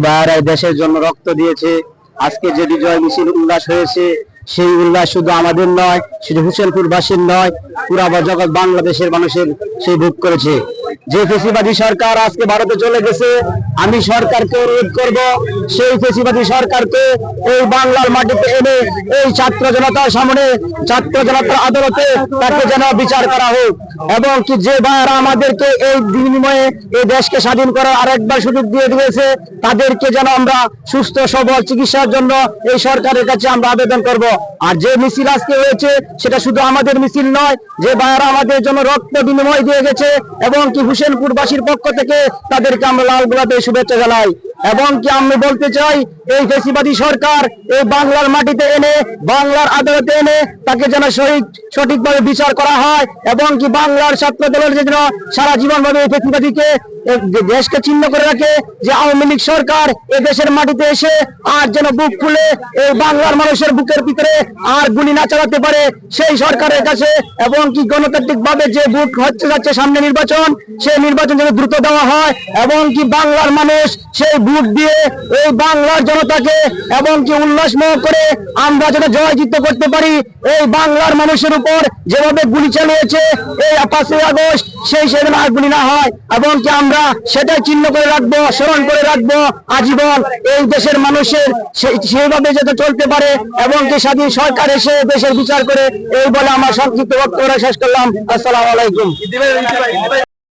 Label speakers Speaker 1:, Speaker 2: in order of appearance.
Speaker 1: ভাইয়েরা দেশের জন্য রক্ত দিয়েছে। আজকে যে বিজয় মিছিল উল্লাস হয়েছে, সেই উল্লাস শুধু আমাদের নয়, শুধু হুসেনপুরবাসীর নয়, পুরা জগৎ বাংলাদেশের মানুষের সেই ভোগ করেছে। যে ফেসিবাদী সরকার আজকে ভারতে চলে গেছে, আমি সরকারকে অনুরোধ করব সেই ফেসিবাদী সরকারকে এই বাংলার মাটিতে এনে এই ছাত্র জনতার সামনে, ছাত্র জনতার আদালতে তাকে যেন বিচার করা হোক। এবং কি যে ভাইয়েরা আমাদেরকে এই বিনিময়ে এই দেশকে স্বাধীন করার আরেকবার সুযোগ দিয়ে দিয়েছে, তাদেরকে যেন আমরা সুস্থ সবল চিকিৎসার জন্য এই সরকারের কাছে আমরা আবেদন করব। আর যে মিছিল আজকে হয়েছে সেটা শুধু আমাদের মিছিল নয়, যে ভাইয়েরা আমাদের জন্য রক্ত বিনিময় দিয়ে গেছে এবং কি হুসেনপুরবাসীর পক্ষ থেকে তাদেরকে আমরা লাল গোলাপের শুভেচ্ছা জানাই। এবং কি আমি বলতে চাই, এই ফেসিবাদী সরকার এই বাংলার মাটিতে এনে, বাংলার আদালতে এনে তাকে যেন সঠিকভাবে বিচার করা হয় এবং কি বাংলার ছাত্র দলের যেন সারা জীবন ভাবে এই ফেসিবাদীকে দেশকে চিহ্ন করে রাখে যে আওয়ামী লীগ সরকার এই দেশের মাটিতে এসে আর যেন বুক খুলে এই বাংলার মানুষের বুকের ভিতরে আর গুলি না চালাতে পারে সেই সরকারের কাছে। এবং কি গণতান্ত্রিক ভাবে যে ভোট হচ্ছে যাচ্ছে সামনে নির্বাচন, সেই নির্বাচন যেন দ্রুত দেওয়া হয় এবং কি বাংলার মানুষ সেই ভোট দিয়ে এই বাংলার জনতাকে এবং কি উল্লাসময় করে আমরা যেন জয়যুক্ত করতে পারি। এই বাংলার মানুষের উপর যেভাবে গুলি চালিয়েছে এই 5ই আগস্ট, সেই সেদিন আর গুলি না হয় এবং কি আমরা সেটাই চিহ্ন করে রাখবো, স্মরণ করে রাখবো আজীবন। এই দেশের মানুষের সেইভাবে যাতে চলতে পারে এবং কি স্বাধীন সরকার এসে দেশের বিচার করে, এই বলে আমার সংক্ষিপ্ত বক্তব্য শেষ করলাম। আসসালামু আলাইকুম।